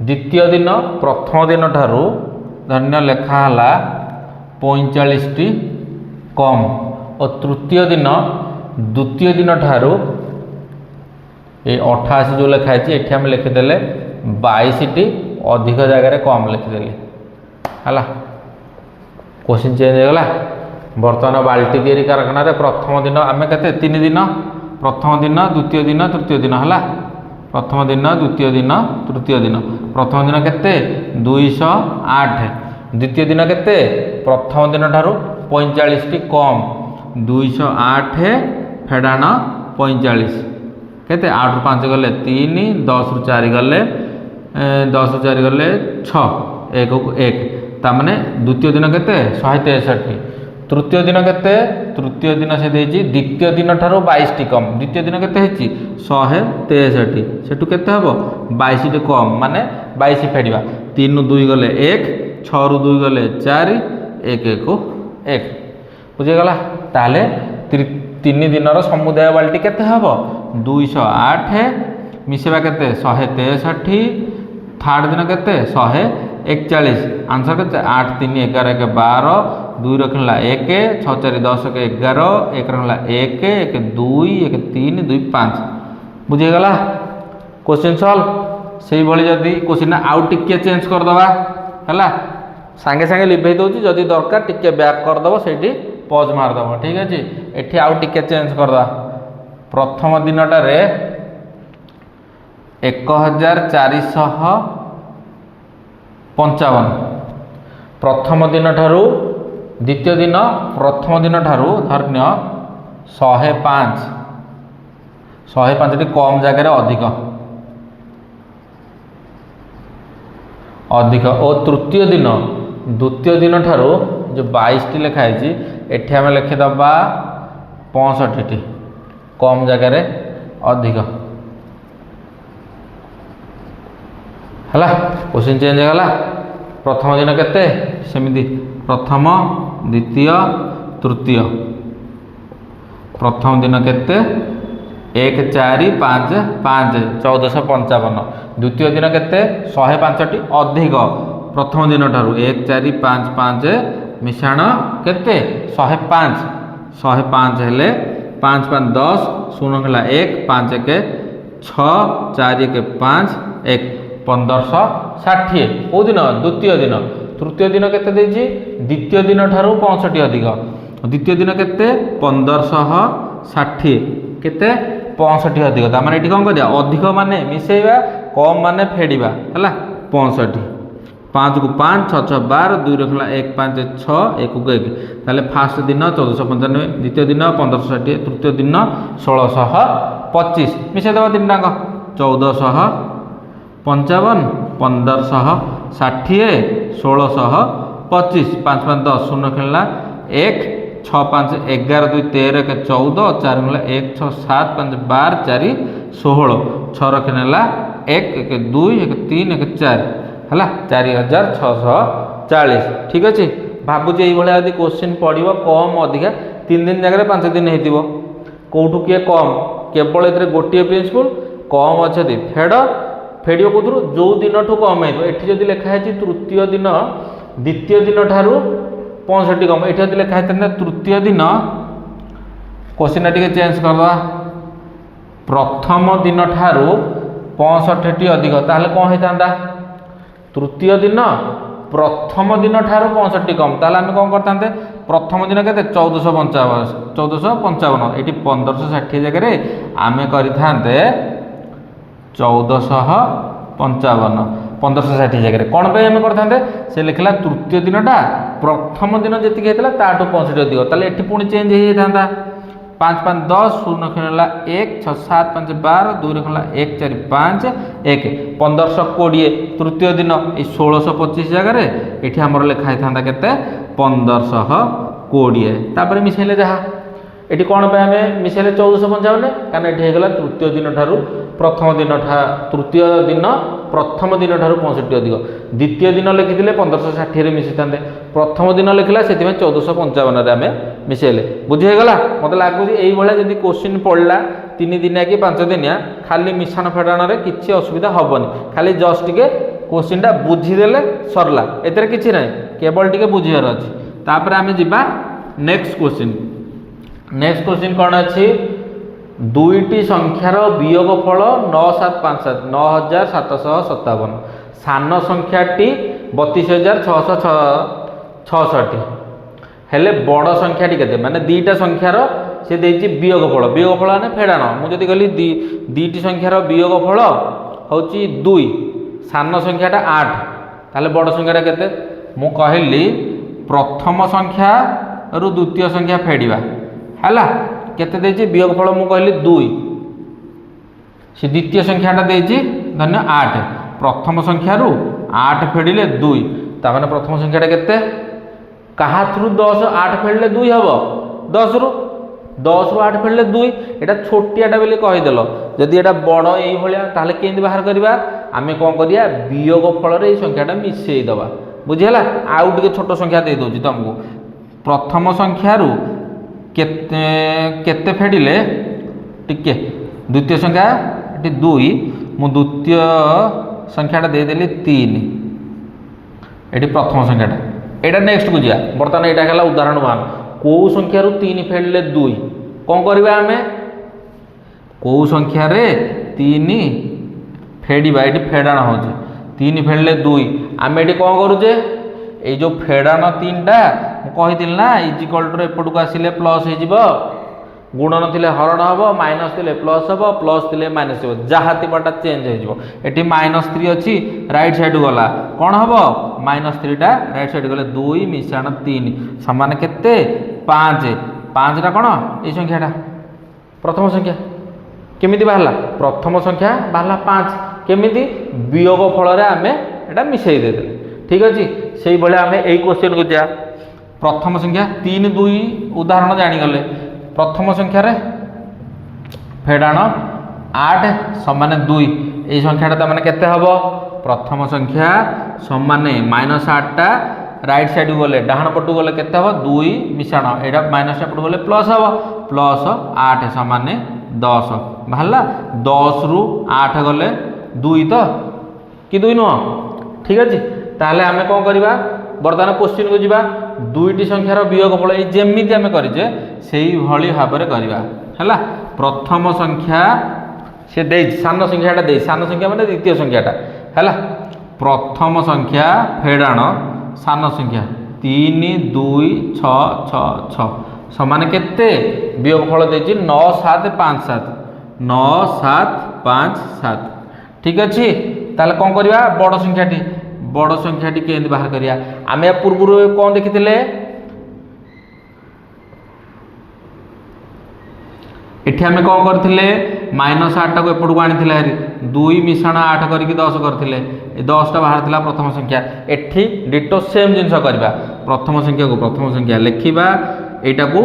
द्वितीय दिन प्रथम दिन ठारू धन्य लिखा 45टी कम और तृतीय दिन द्वितीय दिन ठारू ये 88 जो लिखाई ये आम लिखिदे 22टी अधिक जगह कम लिखिदेली है क्वेश्चन चेंज होगा बर्तमान बाल्टी तैयारी कारखाना प्रथम दिन आम के 3 दिन प्रथम दिन द्वितीय दिन तृतीय दिन है प्रथम दिन द्वितीय दिन तृतीय दिन प्रथम दिन के 208 द्वितीय दिन के प्रथम दिन ठारू 45टी कम 208 फेड़ाण 45 केते 8 रु 5 गले 3 10 रु 4 गले 10 रु 4 गले 6 1 को 1 तामने द्वितीय दिन केते 163 तृतीय दिन केते तृतीय दिन से देछि द्वितीय दिन ठारो 22टी कम द्वितीय दिन केते हेछि 163 सेटु केते हबो 22टी कम माने 22 फेडिबा 3 रु 2 गले 1 6 रु 2 गले 4 1 1 को 1 बुझे गला ताले 3 दिन समुदाय बाल्टी केते हबो 208 मिसेबा केते 163 थर्ड दिन केते 141 आंसर केते 8 3 11 1 12 2 रखला 1 6 4 10 11 1 रखला 1 1 2 1 3 2 5 बुझे गला क्वेश्चन सॉल्व से भली जदी क्वेश्चन आउ टिके चेंज कर दबा हला सांगे सांगे लिभे दउची जदी दरकार टिके बैक कर दबो सेठी पॉज मार दबो ठीक अछि एठी आउ टिके चेंज कर दा प्रथम दिनटा रे 1455 प्रथम दिन ठारू द्वितीय दिन प्रथम दिन ठारू धर्य 105टी कम जगह अधिक अधिक और तृतीय दिन द्वितीय दिन ठारू जो 22टी लिखाई एठी आम लिखिदबा 65टी कम जगह अधिक है क्वेश्चन चेंज होगा प्रथम दिन केते सेमिति प्रथम द्वितीय तृतीय प्रथम दिन केते 1 4 5 5 1455 द्वितीय दिन केते 105टी अधिक प्रथम दिन ठारू 1 4 5 5 मिशाण केते 105 105 हेले 5 5 10 शून्य है 1 5 1 6 4 1 5 1 1560 कौ दिन द्वितीय दिन तृतीय दिन केते देछि द्वितीय दिन ठारू 65 अधिक द्वितीय दिन केते 1560 केते 65 अधिक ता माने एठी कोन करिया अधिक माने मिसेइबा कम माने फेडिबा हला 65 5 को 5 6 6 12 2 रखला 1 5 6 1 को 1 ताले फास्ट दिन 1495 द्वितीय दिन 1560 तृतीय दिन 1625 मिसे दबा दिन टांग 1455 1560 1625 5 5 10 शून्य खेलला 1 6 5 11 2 13 के 14 4 मिला 1 6 7 5 12 4 16 6 रखनेला 1 1 2 1 3 1 4 है 4640 ठीक अच्छे भावुँ ये यदि क्वेश्चन पड़ो कम अधिका 3 दिन जगह 5 दिन हो कौटू किए कम केवल ये गोटे प्रिंसिपल कम अच्छे फेड फेड़ कौर जो दिन ठू कम ये लिखाई तृतीय दिन द्वितीय दिन ठारू 65 कम ये लिखाई तृतीय दिन क्वेश्चन टी चेंज करदा प्रथम दिन ठारू 65 अधिक ताहले कौन होता तृतीय दिन प्रथम दिन ठारू 65 कम ताहले आम कौन करते प्रथम दिन के 1455 ये 1560 जगह आम कर 1455 1560 जगह कौन पे आम करते से लिखला तृतीय दिनटा प्रथम दिन जी होता ताठू 65 अधिक ताले ये पुणी चेंज हो जाता 5 5 10 शून्य खेला 1 6 7 5 12 2 रखला 1 4 5 1 1520 तृतीय दिन ये 1625 जगह ये आमर लिखाई था के 1520 तापर मिसेले जहाँ ये कौन पे आम मिसेले 1455 कारण ये होगा तृतीय दिन ठारू प्रथम दिन तृतीय दिन प्रथम दिन ठारू 65 अधिक द्वितीय दिन लिखिले 1560 मिसी था प्रथम दिन लिखला से 1455 आम मिसेले बुझीगला मत लगुच यही क्वेश्चन पड़ा 3 दिनिया कि 5 दिनिया खाली मिशाण फेडाण में किसी असुविधा हेनी खाली जस्ट टे क्वेश्चन टा बुझीदे सरला एतिर किसी ना केवल टे बुझार अच्छी तापर आम जा नेक्स्ट क्वेश्चन कौन अच्छी दुईटी संख्यार वियोगफल 9757 9757 सान संख्याटी 32666 हेले बड़ संख्याटी के माने दीटा संख्यार से देती वियोगफल माने फेड़ाण मुझे कहली दीटी संख्यार वियोगफल हूँ 2 सान संख्याटा 8 ताले बड़ संख्याटा केते मु कहली प्रथम संख्या रु द्वितीय संख्या फेड़ा है केते देछि वियोगफल मु कहली 2 से द्वितीय संख्याटा देछि धन्य 8 प्रथम संख्या रु 8 फेडिले 2 तामाने प्रथम संख्याटा केते कहा थ्रु 10 8 फेडिले 2 हबो 10 रु 8 फेडिले 2 एटा छोटियाटा बोली कहिदेल जदि एटा बड़ एई भलिया ताले केंदी बाहर करबा आमे कोन करिया वियोगफल रे एई संख्याटा मिसेई दबा बुझिहला आउ टिके छोट संख्या दे दोछि तुमको प्रथम संख्या रु केते फेडिले टिके द्वितीय संख्या 2 मु द्वितीय संख्याटा देदेली 3 ये प्रथम संख्याटा यहाँ नेक्स्ट को जा बर्तमान यहाँ है उदाहरण 1 कौ संख्यार 3 फेडिले 2 कौन करवा आम कौ संख्यार 3 फेड़ा ये फेड़ाण हो 3 फेडिले 2 आम ये कौन करुचे ये जो फेड़ाण 3टा कही ना इजिकल टू एपटू आसिले प्लस हो गुणन थे हरण हम माइनस थे प्लस हम प्लस थे माइनस हो जहाँ थीटा चेंज हो -3 अच्छी राइट साइड गला कौन हम -3टा राइट साइड गले 2 मिशाण 3 सामान केते 5 5टा कौन ये संख्याटा प्रथम संख्या केमिति बाहला प्रथम संख्या बाहला 5 केमिति वियोग फल आम एटा मिसई देदे ठीक अच्छे से भाई आम यही क्वेश्चन को जा प्रथम संख्या 3 2 उदाहरण जानीगले प्रथम संख्यार फेड़ाण 8 समान 2 ये संख्याटा मैंने केते हम प्रथम संख्या समान -8टा राइट साइड गले डाहाण पटू गले केते हम 2 मिशाण यहाँ माइनस पटू गले प्लस हम +8 समान 10 बाहरला 10 रु 8 गले 2 तो कि 2 नुह ठीक अच्छे ताहले आमे कौन करवा बर्तमान क्वेश्चन को जीवा दुईटी संख्यार वियोगफल जमी आम करे से भाव में करवा है प्रथम संख्या से दे सान संख्याटा दे सान संख्या माने द्वितीय संख्याटा है प्रथम संख्या फेड़ाण सान संख्या 3 2 6 6 6 समान केते वियोगफल देछि 9 7 5 7 9 7 5 7 ठीक अच्छे ताले कौन करवा बड़ संख्याटी बड़ संख्याटी केमती बाहर करिया आमे या पूर्व कौन देखी एठी आमे कौन करथिले -8 टाको एपटू आनी हारी 2 मिश्रण 8 करके 10 करथिले 10 टा बाहर थिला प्रथम संख्या एठी डिटो सेम जिनस करबा प्रथम संख्या लिखिबा एटा को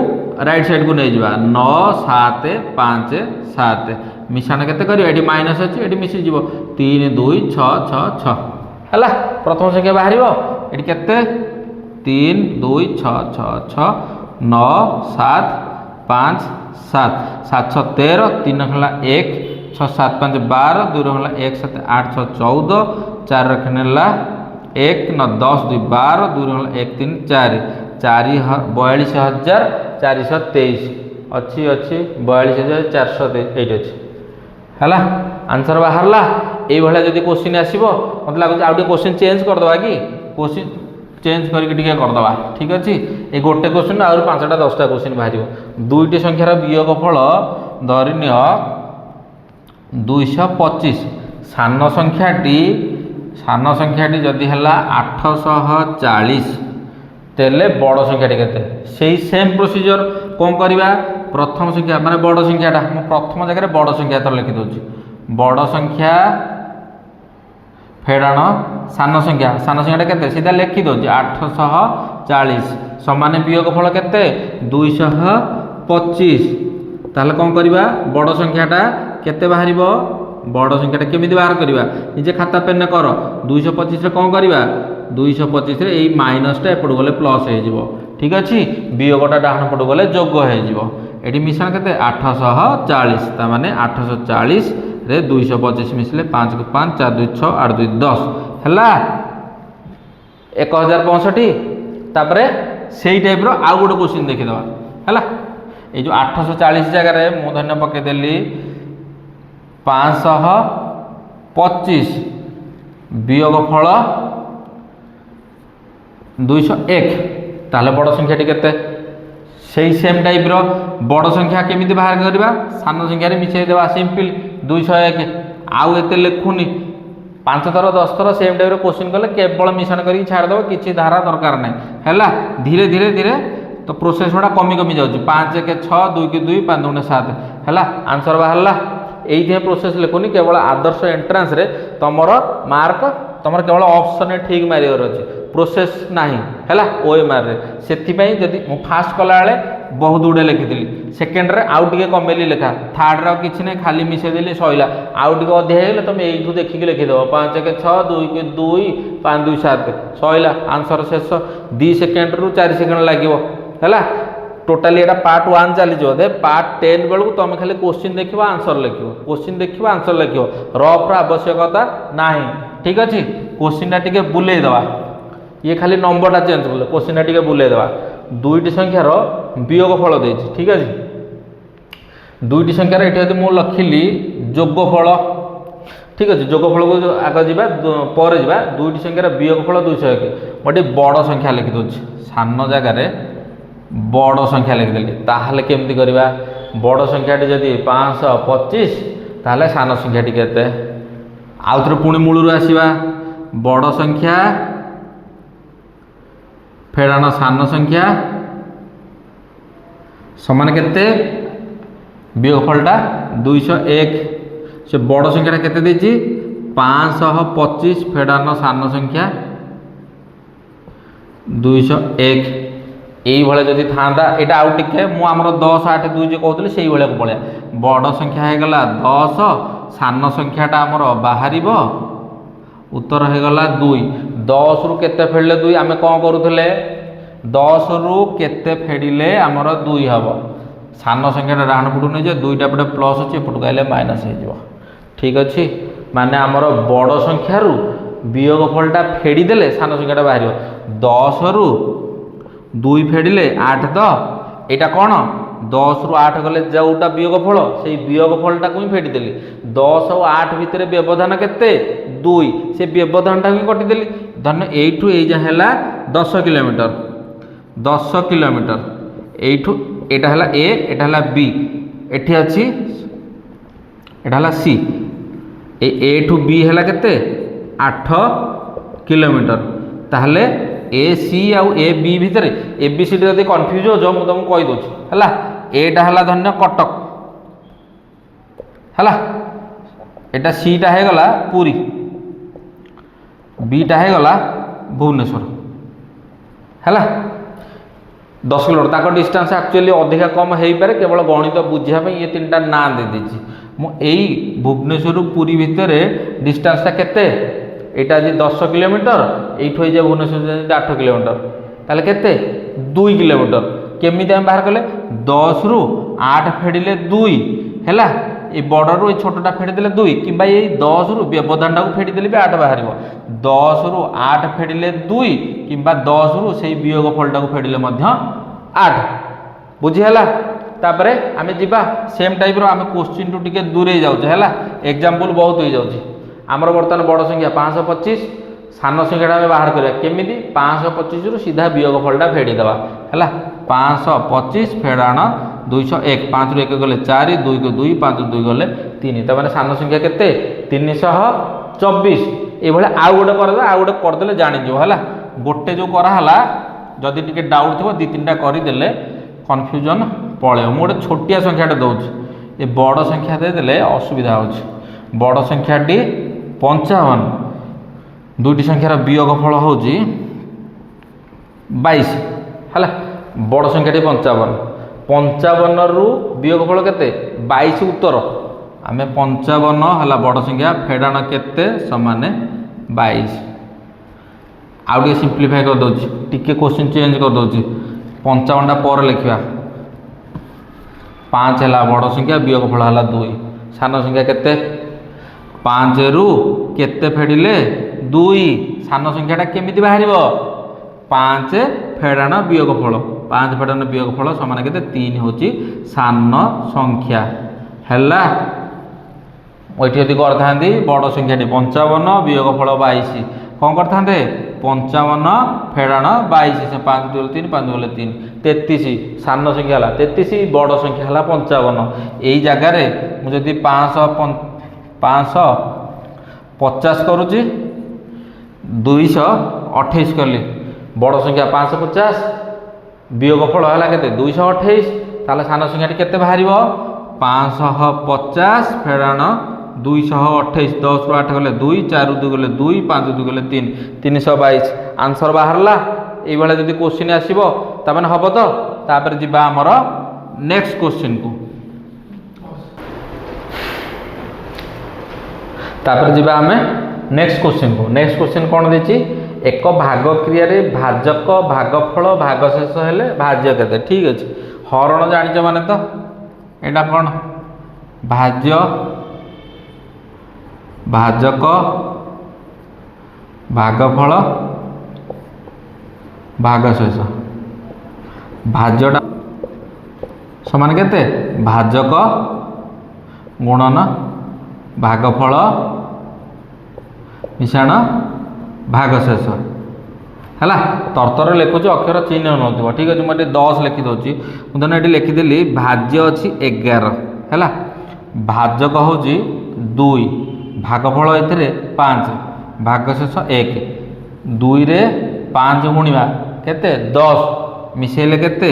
राइट साइड को नहीं जावा 9 7 5 7 मिश्रण केते करियो एठी माइनस अछि एठी मिसि जीवो 3 2 6 6 6 हला प्रथम संख्या बाहर एठी केते 3 2 6 6 6 9 7 5 7 7 6 13 3 खला 1 6 7 5 12 2 खला 1 7 8 6 14 4 रखनेला 1 9 10 2 12 2 खला 1 3 4 423 अच्छी अच्छी 42423 अच्छी है आंसर बाहरला ये जब क्वेश्चन आसो मतलब लगुच आउ क्वेश्चन चेंज करदे कि क्वेश्चन चेंज करके करदे ठीक अच्छे ये गोटे क्वेश्चन आउ 5टा 10टा क्वेश्चन बाहर दुईटी संख्यार वियोगफल धरिनिय 225 सान संख्याटी जदि है 840 तेले बड़ संख्याटी केते से सेम प्रोसीजर कौन करवा प्रथम संख्या माने बड़ संख्याटा मु प्रथम जगह बड़ संख्या तो लिखि दउची बड़ संख्या फेड़ाण सान संख्याटा केते सीधा लिखि दउची 840 समान वियोगफल केते 225 ताहले कौन करवा बड़ संख्याटा केते बाहरिबो बड़ संख्याटा केमिति बाहर करवा निजे खाता पेन कर 225 रे कौन करवा 225 रे एई माइनसटा एपड़ गले प्लस हो ठीक अच्छे वियोगटा डाहन पट गले जोग हो मिश्रण केते 840 ता माने 840 रे 225 मिसले 5 को 5 4 2 6 8 2 10 हैला 1065 तापरे सेही टाइप रो आउ गोटे क्वेश्चन देखि दवा हैला ए जो 840 जगह रे मु धन्य पके देली 525 वियोगफल 201 ताले बड़ संख्याटी केते सेही सेम टाइप रो बड़ संख्या केमिति बाहर करबा सान संख्या रे मिछे देबा सिंपल 201 आउ एते लिखुनी 5 थर 10 थर सेम टाइप रो क्वेश्चन कले केवल मिश्रण करी छाड़ दबो किछि धारा दरकार नै हैला धीरे धीरे धीरे तो प्रोसेस गुडा कमी कमी जाउची 5 1 6 2 के 2 5 2 7 हैला आंसर बाहरला एइथे प्रोसेस लिखुनी केवल आदर्श एंट्रेंस रे तमरो मार्क तमर केवल ऑप्शन ठीक मारियर अछि प्रोसेस नाही हैला ओएमआर रे सेथि पई जदी मु फास्ट कला बेले बहुत गुडे लिखिथिली सेकेंड रे आउ टिके कमेली लेखा थर्ड रे किछि नै खाली मिसे देली सइला आउ टिके अधे हेले तमे एइठु देखि के लिखि देबो 5 1 6 2 के 2 5 2 7 सइला आंसर शेष 2 सेकेंड रु 4 सेकेंड लागिवो हैला टोटाली एटा पार्ट 1 चली जो दे पार्ट 10 बेलू तुम खाली question देखिबो answer लिखिबो question देखिबो answer लिखिबो rough रा आवश्यकता नाही ठीक अछि क्वेश्चन टा टिके बुले दवा ये खाली नंबरटा चेंज करले क्वेश्चन टिके बुले देवा दुईटी संख्यार वियोगफल देछि ठीक अछि दुईटी संख्यार एठी यदि मु लखिली जोगफल ठीक अछि जोगफल को आगे जिबा पर जिबा दुईटी संख्यार वियोगफल 201 मोटी बड़ संख्या लिखि दोछि सान जगह रे बड़ संख्या लिखिदेली ताहले केमती करबा बड़ संख्याटी जदि 525 ताहले सान संख्याटी केते आउ थरे पुणी मूलरू आसीबा बड़ संख्या फेड़ाण सान संख्या समान केते वियोगफलटा 201 से बड़ संख्याटा केते देछि 525 फेड़ाण सान संख्या 201 यही भाई जदि था यहाँ आउ टे मुझे 10 8 2 जो कहते से भाया को पड़े बड़ संख्या होगला 10 सान संख्याटा आमर बाहर उत्तर होगला 2 10 रु केते फेड़ले 2 आम कौन करूँ 10 रु केते फेड़िले आमर 2 हम सान संख्याटा डाण पटू नहीं जाए दुईटा पटे प्लस अच्छे एपटू आइले माइनस हो ठीक अच्छे माने आमर बड़ संख्यारू वियोगफलटा फेड़देले सान संख्याटा बाहर 10 रु 2 फेड़िले 8 तो यहाँ कौन 10 रु 8 गले जोटा वियोगफल से वियोगफलटा को ही फेड़देली 10 और 8 भितर व्यवधान केते 2 से व्यवधानटा ही कटिदेली धन्य एठू ए जा है 10 किलोमीटर 10 किलोमीटर एठू एटा है ए एटा है बी एठी अच्छी एटा है सी ए ठू बी है केते 8 किलोमीटर ताहले ए सी आउ ए बी भितर ए बी सी डी जब कन्फ्यूज हो मुझे तुमको कहीदे है एटा है धन्य कटक है एटा सीटा है गला पुरी बीटा है गला भुवनेश्वर है 10 किलोमीटर ताक डिस्टेंस एक्चुअली अधिका कम हो पारे केवल गणित बुझापी ये 3टा ना दे दीजिए मुझे भुवनेश्वर पुरी भितर डिस्टेंसटा केते यहाँ जी 10 किलोमीटर ये जाए भुवनेश्वर 8 किलोमीटर ताले केते 2 किलोमीटर केमी आम बाहर कले 10 रु 8 फेड़िले 2 है ये बड़रू ये छोटा फेड़देले 2 कि 10 रु व्यवधान को फेड़देले भी 8 बाहर 10 रु 8 फेड़िले 2 कि 10 रु से वियोगफलटा को फेड़िले 8 बुझीगला तापर आम जा सेम टाइप आम क्वेश्चन टू टी दूरे जाऊे है एग्जाम्पल बहुत हो जाऊँगी आमर बर्तमान बड़ संख्या 525 सान संख्याटा आम बाहर करा केमी 525 रु सीधा वियोगफलटा फेड़ीदे है 525 फेड़ाण 201 5 रु 1 गले 4 2 को 2 5 2 गले 3 तमें सान संख्या केते 324 ये आउ गोटे करदे आउ गोटे करदे जाणीज है गोटे जो कराला जदि टी डाउट थो 2-3टा करदे कन्फ्यूजन पलैब मुझे छोटिया संख्याटे दूसरी ये बड़ संख्या देदेले असुविधा हो बड़ संख्याटी 55 दुईटी संख्यार वियोगफल हूँ 22 है बड़ संख्याटी 55 रु वियोगफल केते 22 उत्तर आम 55 है बड़ संख्या फेड़ाण केते समान 22 आउ टे सिंप्लीफाई कर दूसरी टी क्वेश्चन चेंज कर दूसरी 55टा पर लिखा 5 है बड़ संख्या वियोगफल है 2 सान संख्या केते 5 रु केते फेड़िले 2 सान संख्याटा केमिति बाहर 5 फेड़ाण वियोगफल 5 फेड़ाण वियोगफल समान केते 3 होची सान संख्या है ये करते बड़ संख्याटी 55 वियोगफल 22 कौन करते 55 फेड़ाण 22 से 5 2 3 5 2 3 33 सान संख्या है 33 बड़ संख्या है 55 यही जगार मुझे 550 करुच्ची 228 कली बड़ संख्या 550 वियोगफल है केते 228 ताले सान संख्याटी केते बाहर 550 फेड़ाण 228 10 रु 8 गले 2 4 रु 2 गले 2 5 2 गले 3 322 आंसर बाहरला ये जब क्वेश्चन आसो तमें हम तो तापर जी आमर नेक्स्ट क्वेश्चन को तापर जी आम नेक्स्ट क्वेश्चन कौन देती एक भाग क्रिया भाजक भागफल भागशेष हेले भाज्य केते ठीक अच्छे हरण जानिच माने तो यहाँ कौन भाज्य भाजक भागफल भागशेष भाज्यटा समान केते भाजक गुणन भागफल मिश्रण भागशेष है तरतर लिखुची अक्षर चिन्ह नौ ठीक अच्छे मुझे 10 लिखिदे मुझे ये लिखिदेली भाज्य अच्छी 11 है भाजक हूँ 2 भागफल ए 5 भागशेष 1 2 रे 5 गुणिया केते 10 मिसेले केते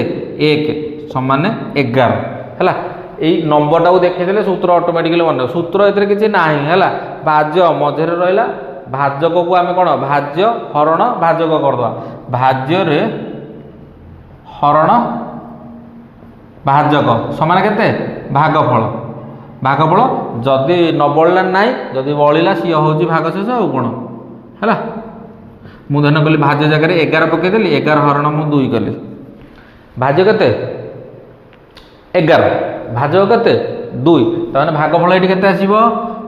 1 समान 11 है यही नंबरटा को देखीदे सूत्र ऑटोमेटिकली मन सूत्र ए किसी ना है भाज्य मझे रहा भाजक को आम कौन भाज्य हरण भाजक करदे भाज्य हरण भाजक समान केते भागफल भागफल जदि न बढ़ला ना जदि बढ़ला सी हूँ भागशेष आउ कौन है मुझे कली भाज्य जगह 11 पकईदेली 11 हरण मु 2 कली भाज्य केते 11 भाजक केते 2 ताने भागफल एठी केते आसीबो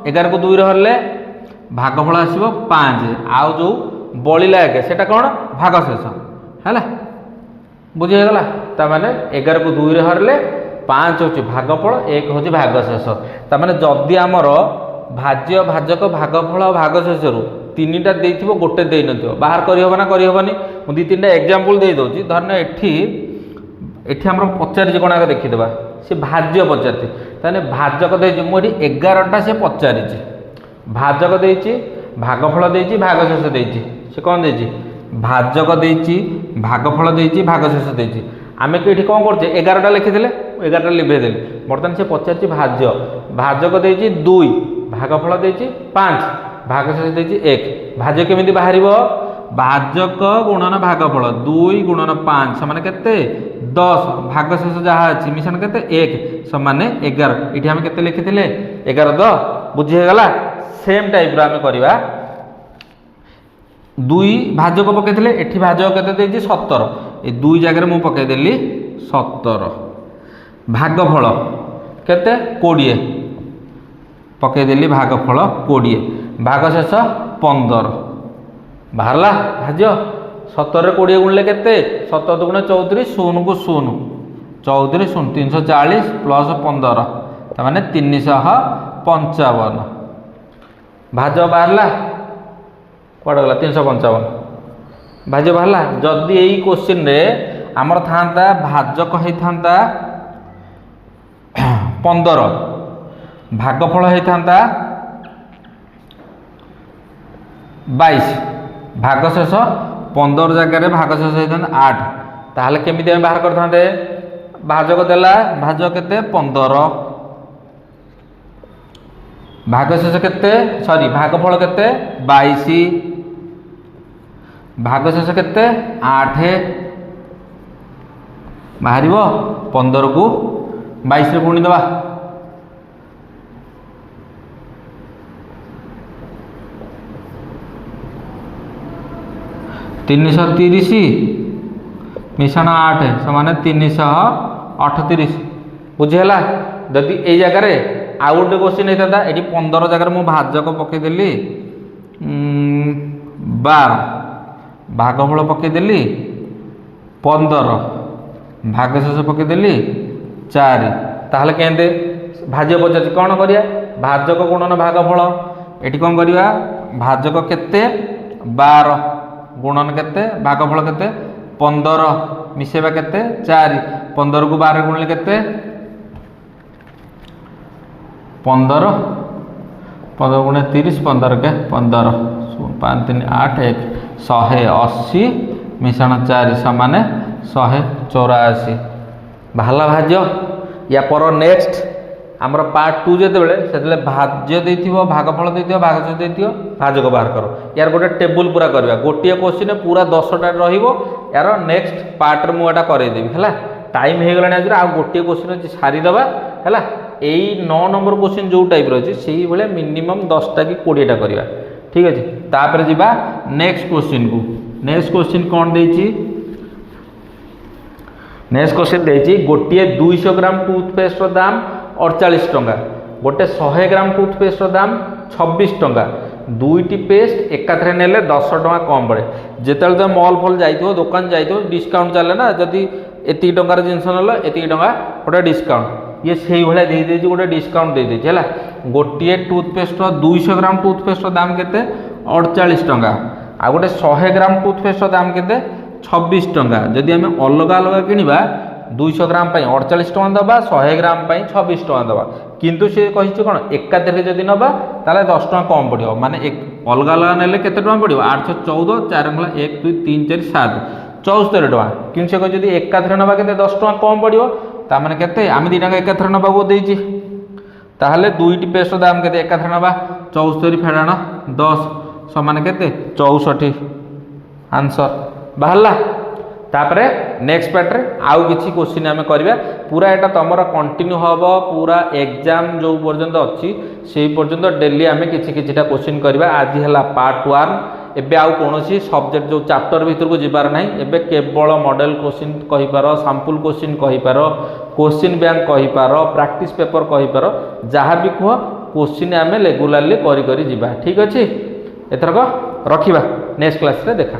11 को 2 रे हरले भागफल आसीबो 5 आउ जो बळिला एके सेटा कोन भागशेष हैला बुझी गला ता माने 11 को 2 रे हरले 5 होची भागफल 1 होची भागशेष ता माने जदी हमर भाज्य भाजक भागफल और भागशेष रु तीनटा देइथिबो गोटे देइ नथिबो बाहर करि होबा ना करि होबानी मु दी तीनटा एग्जांपल देइ दोची धरने एठी हमर पचारि जे कोना देखि देबा से भाज्य पचारि ताने भाजक देइ मु एठी 11 टा से पचारि छि भाजक देइछि भागफल देइछि भागशेष देइछि से कोन देइछि भाजक देइछि भागफल देइछि भागशेष देइछि आमे के एठी कोन करछे 11 टा लिखि देले 11 टा लिभे देले बर्तमान से पचारि भाज्य भाजक देइछि 2 भागफल देइछि 5 भागशेष देइछि 1 भाज्य केमिति बाहरिबो भाजक गुणन भागफल 2 गुणन 5 समान केते 10 भागशेष जहा अछि मिशन केते 1 समान 11 इठी हम केते लिखिथिले 11 द बुझी गला सेम टाइप रो हम करबा 2 भाजक पकेथिले एठी भाजक केते देइछि 17 ए 2 जगह रे मु पके देली 17 भागफल केते 20 पके देली भागफल 20 भागशेष 15 बाहरला भाज्य 17 रे 20 गुणले केते 17 दुगुणे 34 0 को 0 34 0 340 प्लस 15 ता माने 355 भाज्य बाहरला कोड गला 355 भाज्य बाहरला जदी एई क्वेश्चन रे हमर थांता भाजक हेई थांता 15 भागफल हेई थांता 22 भागशेष 15 जगह रे भागशेष हेतन 8 ताहले केमिति हम बाहर करथांते भाजक देला भाजक केते 15 भागशेष केते सॉरी भागफल केते 22 भागशेष केते 8 बाहरिबो 15 को 22 रे गुणी दबा 330 मिशन 8 समान 338 बुझेला जदि ए जगह रे आ गोटे क्वेश्चन होता ये 15 जगह मु भाजक पकईदेली 12 भागफल पकईदेली 15 भागशेष पकईदेली 4 ताहले केंदे भाज्य पचार कौन करिया भाजक गुणन भागफल एटी कौन करिया भाजक केते 12 गुणन केते भागफल केते 15 मिसेबा केते 4 15 को 12 गुणले केते 15 15 गुणे 30 15 के 15 5 3 8 1 180 मिश्रण 4 समान 184 बाहला भाज्य या पर नेक्स्ट आमर पार्ट 2 जेतेबेले सेतेले भाज्य देथिबो भागफल देथिबो भागशेष देथिबो भाजक बाहर करो यार गोटे टेबुल पूरा करबा गोटिए क्वेश्चन पूरा 10 टा रहिबो यार नेक्स्ट पार्ट रे मु एटा करे देबी हला टाइम हे गलानी आज आ गोटिए क्वेश्चन अछि सारी दबा हला एई 9 नंबर क्वेश्चन जो टाइप रो अछि सेही बेले मिनिमम 10 टा कि 20 टा करबा ठीक अछि तापर जिबा नेक्स्ट क्वेश्चन को नेक्स्ट क्वेश्चन कोन देछि नेक्स्ट क्वेश्चन देछि गोटिए 200 ग्राम टूथपेस्ट रो दाम 48 टंका गोटे 100 ग्राम टूथपेस्ट रो दाम 26 टंका दुईटी पेस्ट एकाथरे नेले 10 टंका कम पड़े जेतल तो मॉल फॉल जाइतो दुकान जाइतो डिस्काउंट चले ना जदि एति टंकार जिंस नल एति टंका गोटे डिस्काउंट ये सेही भले दे देछि गोटे डिस्काउंट दे देछि हला गोटिए टूथपेस्ट रो 200 ग्राम टूथपेस्ट रो दाम केते 48 टंका आ गोटे 100 ग्राम टूथपेस्ट रो दाम केते 26 टंका जदि हमें अलग अलग किनिबा 200 ग्राम 48 टका दबा 100 ग्राम 26 टका दबा किंतु से कहिछ कोन एकाधरे जदि नबा ताले 10 टका कम पड़ियो माने एक अलग अलग नेले केते टका पड़ियो 814 4 1 2 3 4 7 74 टका किंतु से जदि एकाधरे नबा केते 10 टका कम पड़ियो ता माने केते आमे दी टका एकाधरे नबा को देछि ताहले दुईटी पेस्ट दाम केते एकाधरे नबा 74 फेडाण 10 समान केते 64 आंसर बाहरला तापरे नेक्स्ट पार्ट रे आउ किछि क्वेश्चन हमें करबा पूरा एटा तमरा कंटिन्यू हबो पूरा एग्जाम जो पर्यंत अछि सेही पर्यंत डेली हमें किछि किछिटा क्वेश्चन करबा आज हला पार्ट 1 एबे आउ कोनोसी सब्जेक्ट जो चैप्टर भीतर को जिबार नाही एबे केवल मॉडल क्वेश्चन कहि पारो सैंपल क्वेश्चन कहि पारो क्वेश्चन बैंक कहि पारो प्रैक्टिस पेपर कहि पारो जहाँ भी कह क्वेश्चन आमे रेगुलरली करी करी जिबा ठीक अछि एथरक रखिबा नेक्स्ट क्लास रे देखा।